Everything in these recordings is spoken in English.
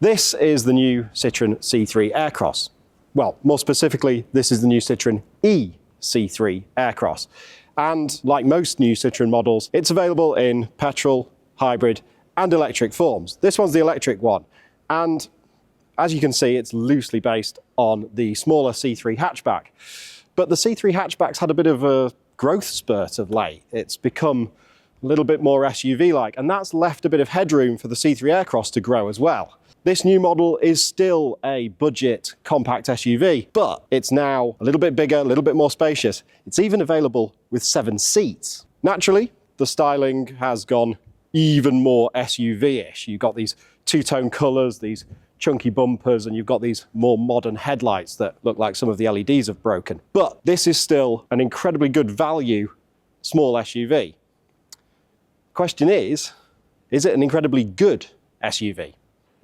This is the new Citroen C3 Aircross. Well, more specifically, this is the new Citroen C3 Aircross. And like most new Citroen models, it's available in petrol, hybrid, and electric forms. This one's the electric one. And as you can see, it's loosely based on the smaller C3 hatchback. But the C3 hatchback's had a bit of a growth spurt of late. It's become a little bit more SUV-like, and that's left a bit of headroom for the C3 Aircross to grow as well. This new model is still a budget compact SUV, but it's now a little bit bigger, a little bit more spacious. It's even available with 7 seats. Naturally, the styling has gone even more SUV-ish. You've got these two-tone colours, these chunky bumpers, and you've got these more modern headlights that look like some of the LEDs have broken. But this is still an incredibly good value small SUV. Question is it an incredibly good SUV?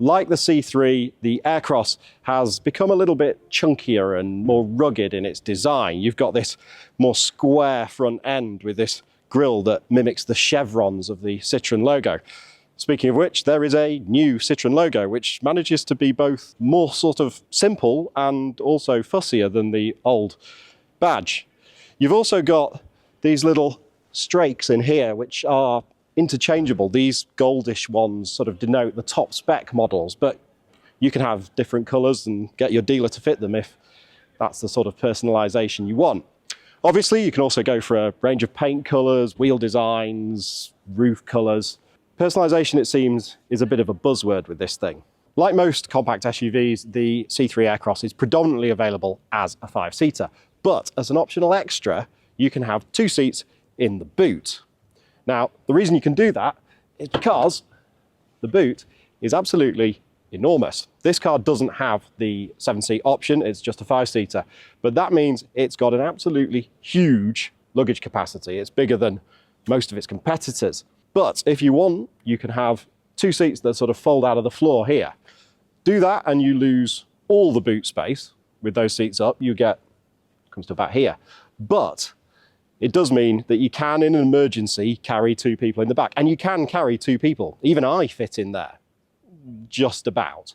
Like the C3, the Aircross has become a little bit chunkier and more rugged in its design. You've got this more square front end with this grille that mimics the chevrons of the Citroen logo. Speaking of which, there is a new Citroen logo which manages to be both more sort of simple and also fussier than the old badge. You've also got these little strakes in here which are interchangeable. These goldish ones sort of denote the top spec models, but you can have different colours and get your dealer to fit them if that's the sort of personalisation you want. Obviously, you can also go for a range of paint colours, wheel designs, roof colours. Personalisation, it seems, is a bit of a buzzword with this thing. Like most compact SUVs, the C3 Aircross is predominantly available as a 5-seater, but as an optional extra, you can have 2 seats in the boot. Now, the reason you can do that is because the boot is absolutely enormous. This car doesn't have the 7-seat option, it's just a 5-seater, but that means it's got an absolutely huge luggage capacity. It's bigger than most of its competitors. But if you want, you can have 2 seats that sort of fold out of the floor here. Do that and you lose all the boot space. With those seats up, you get, comes to about here. But it does mean that you can, in an emergency, carry 2 people in the back. And you can carry 2 people. Even I fit in there, just about.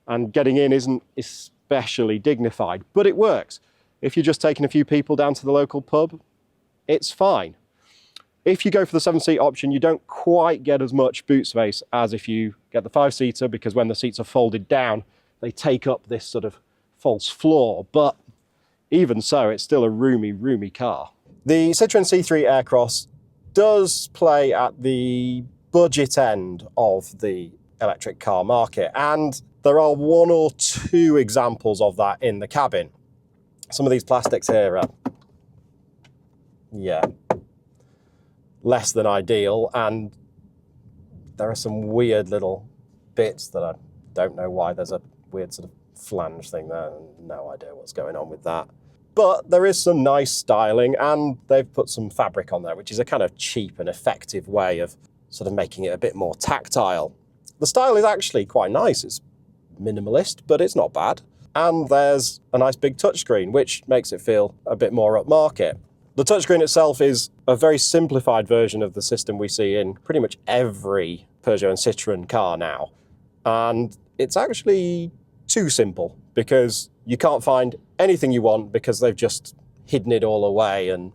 And getting in isn't especially dignified, but it works. If you're just taking a few people down to the local pub, it's fine. If you go for the 7-seat option, you don't quite get as much boot space as if you get the 5-seater, because when the seats are folded down, they take up this sort of false floor. But even so, it's still a roomy, roomy car. The Citroen C3 Aircross does play at the budget end of the electric car market, and there are 1 or 2 examples of that in the cabin. Some of these plastics here are, yeah, less than ideal, and there are some weird little bits that I don't know why. There's a weird sort of flange thing there, no idea what's going on with that. But there is some nice styling, and they've put some fabric on there, which is a kind of cheap and effective way of sort of making it a bit more tactile. The style is actually quite nice. It's minimalist, but it's not bad. And there's a nice big touchscreen, which makes it feel a bit more upmarket. The touchscreen itself is a very simplified version of the system we see in pretty much every Peugeot and Citroen car now. And it's actually too simple, because you can't find anything you want because they've just hidden it all away and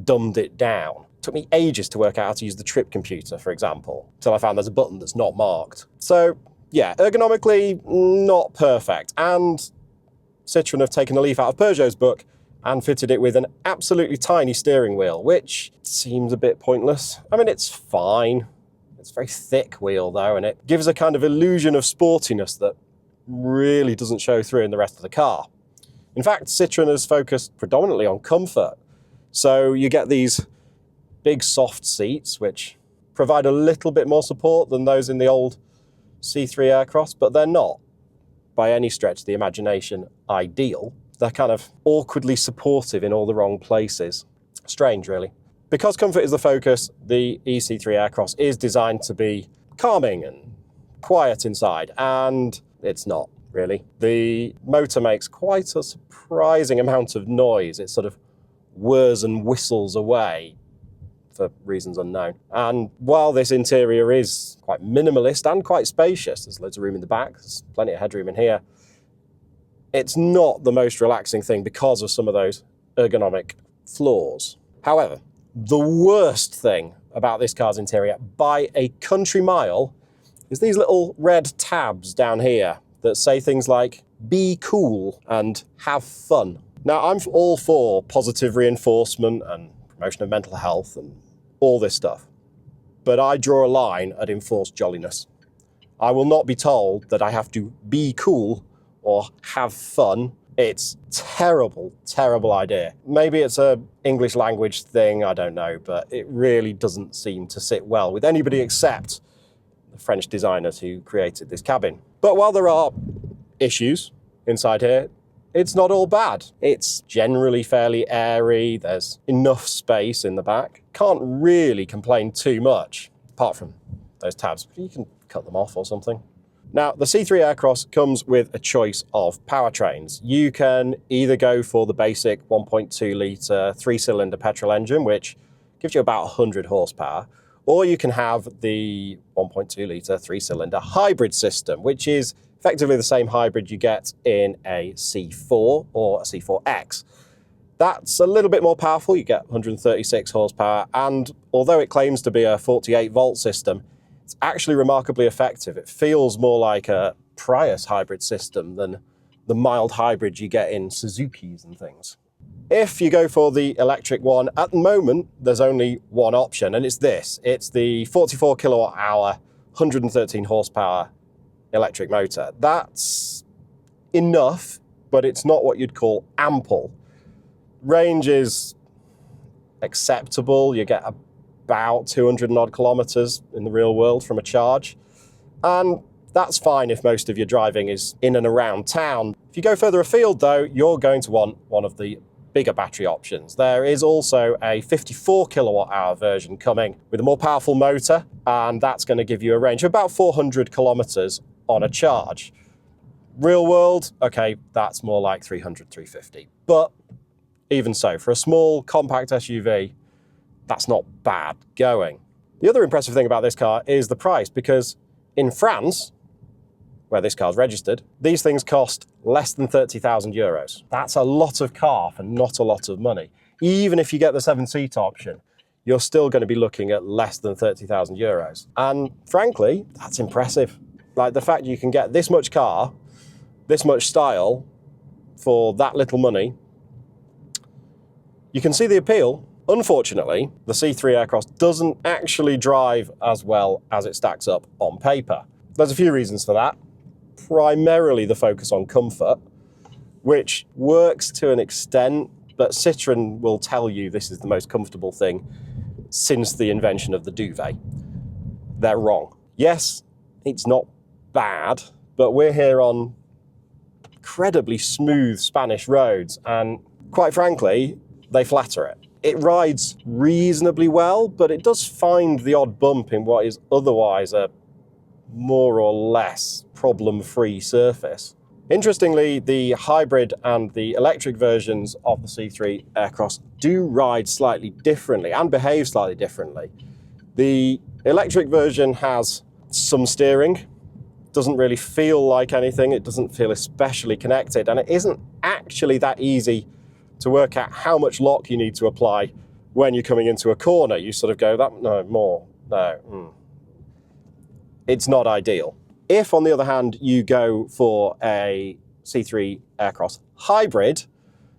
dumbed it down. It took me ages to work out how to use the trip computer, for example, until I found there's a button that's not marked. So yeah, ergonomically, not perfect. And Citroen have taken a leaf out of Peugeot's book and fitted it with an absolutely tiny steering wheel, which seems a bit pointless. I mean, it's fine. It's a very thick wheel though, and it gives a kind of illusion of sportiness that really doesn't show through in the rest of the car. In fact, Citroen has focused predominantly on comfort. So you get these big soft seats, which provide a little bit more support than those in the old C3 Aircross, but they're not, by any stretch of the imagination, ideal. They're kind of awkwardly supportive in all the wrong places. Strange, really. Because comfort is the focus, the E-C3 Aircross is designed to be calming and quiet inside, and it's not, really. The motor makes quite a surprising amount of noise. It sort of whirs and whistles away for reasons unknown. And while this interior is quite minimalist and quite spacious, there's loads of room in the back, there's plenty of headroom in here, it's not the most relaxing thing because of some of those ergonomic flaws. However, the worst thing about this car's interior by a country mile is these little red tabs down here that say things like, be cool and have fun. Now, I'm all for positive reinforcement and promotion of mental health and all this stuff, but I draw a line at enforced jolliness. I will not be told that I have to be cool or have fun. It's terrible, terrible idea. Maybe it's a English language thing, I don't know, but it really doesn't seem to sit well with anybody except the French designers who created this cabin. But while there are issues inside here, it's not all bad. It's generally fairly airy, there's enough space in the back. Can't really complain too much, apart from those tabs. You can cut them off or something. Now, the C3 Aircross comes with a choice of powertrains. You can either go for the basic 1.2 litre 3-cylinder petrol engine, which gives you about 100 horsepower, or you can have the 1.2 litre 3-cylinder hybrid system, which is effectively the same hybrid you get in a C4 or a C4X. That's a little bit more powerful. You get 136 horsepower, and although it claims to be a 48-volt system, it's actually remarkably effective. It feels more like a Prius hybrid system than the mild hybrid you get in Suzukis and things. If you go for the electric one, at the moment, there's only one option, and it's this. It's the 44 kilowatt hour, 113 horsepower electric motor. That's enough, but it's not what you'd call ample. Range is acceptable. You get about 200 and odd kilometers in the real world from a charge. And that's fine if most of your driving is in and around town. If you go further afield though, you're going to want one of the bigger battery options. There is also a 54 kilowatt hour version coming with a more powerful motor, and that's going to give you a range of about 400 kilometers on a charge. Real world, okay, that's more like 300, 350. But even so, for a small compact SUV, that's not bad going. The other impressive thing about this car is the price, because in France, where this car's registered, these things cost less than 30,000 euros. That's a lot of car for not a lot of money. Even if you get the 7-seat option, you're still going to be looking at less than 30,000 euros. And frankly, that's impressive. Like the fact you can get this much car, this much style for that little money, you can see the appeal. Unfortunately, the C3 Aircross doesn't actually drive as well as it stacks up on paper. There's a few reasons for that. Primarily the focus on comfort, which works to an extent, but Citroen will tell you this is the most comfortable thing since the invention of the duvet. They're wrong. Yes, it's not bad, but we're here on incredibly smooth Spanish roads, and quite frankly, they flatter it. It rides reasonably well, but it does find the odd bump in what is otherwise a more or less problem-free surface. Interestingly, the hybrid and the electric versions of the C3 Aircross do ride slightly differently and behave slightly differently. The electric version has some steering, doesn't really feel like anything, it doesn't feel especially connected, and it isn't actually that easy to work out how much lock you need to apply when you're coming into a corner. You sort of go, no, more, no. It's not ideal. If, on the other hand, you go for a C3 Aircross hybrid,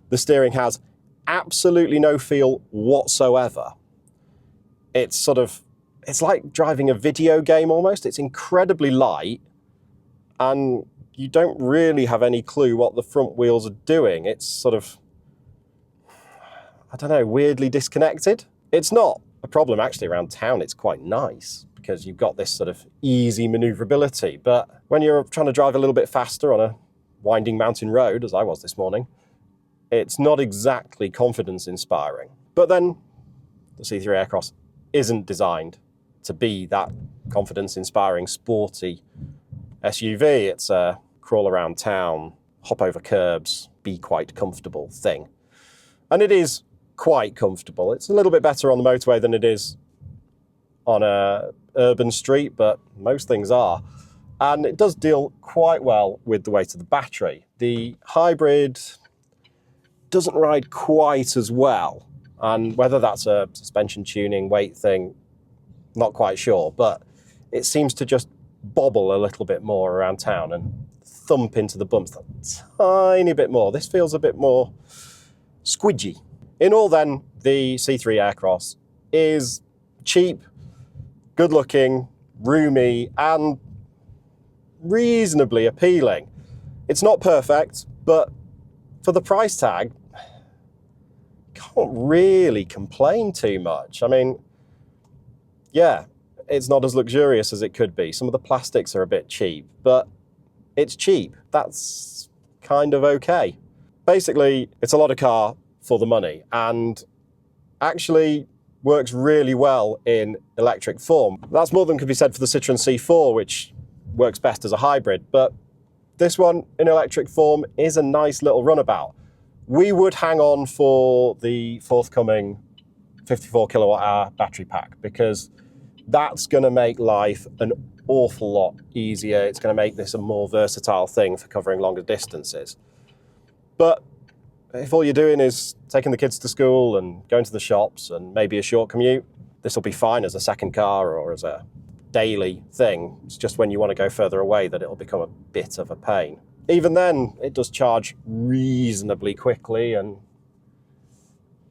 the steering has absolutely no feel whatsoever. It's like driving a video game almost. It's incredibly light, and you don't really have any clue what the front wheels are doing. It's sort of, I don't know, weirdly disconnected. It's not a problem actually around town. It's quite nice because you've got this sort of easy maneuverability. But when you're trying to drive a little bit faster on a winding mountain road, as I was this morning, it's not exactly confidence inspiring. But then the C3 Aircross isn't designed to be that confidence inspiring, sporty SUV. It's a crawl around town, hop over curbs, be quite comfortable thing. And it is quite comfortable. It's a little bit better on the motorway than it is on a urban street, but most things are. And it does deal quite well with the weight of the battery. The hybrid doesn't ride quite as well, and whether that's a suspension tuning weight thing, not quite sure, but it seems to just bobble a little bit more around town and thump into the bumps a tiny bit more. This feels a bit more squidgy. In all then, the C3 Aircross is cheap, good looking, roomy, and reasonably appealing. It's not perfect, but for the price tag, can't really complain too much. I mean, yeah, it's not as luxurious as it could be. Some of the plastics are a bit cheap, but it's cheap. That's kind of okay. Basically, it's a lot of car for the money, and actually works really well in electric form. That's more than could be said for the Citroen C4, which works best as a hybrid, but this one in electric form is a nice little runabout. We would hang on for the forthcoming 54 kilowatt hour battery pack, because that's going to make life an awful lot easier. It's going to make this a more versatile thing for covering longer distances. But if all you're doing is taking the kids to school and going to the shops and maybe a short commute, this will be fine as a second car or as a daily thing. It's just when you want to go further away that it'll become a bit of a pain. Even then, it does charge reasonably quickly, and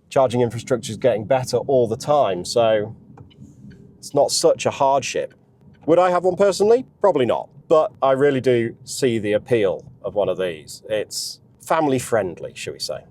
charging infrastructure is getting better all the time, so it's not such a hardship. Would I have one personally? Probably not, but I really do see the appeal of one of these. It's family friendly, shall we say.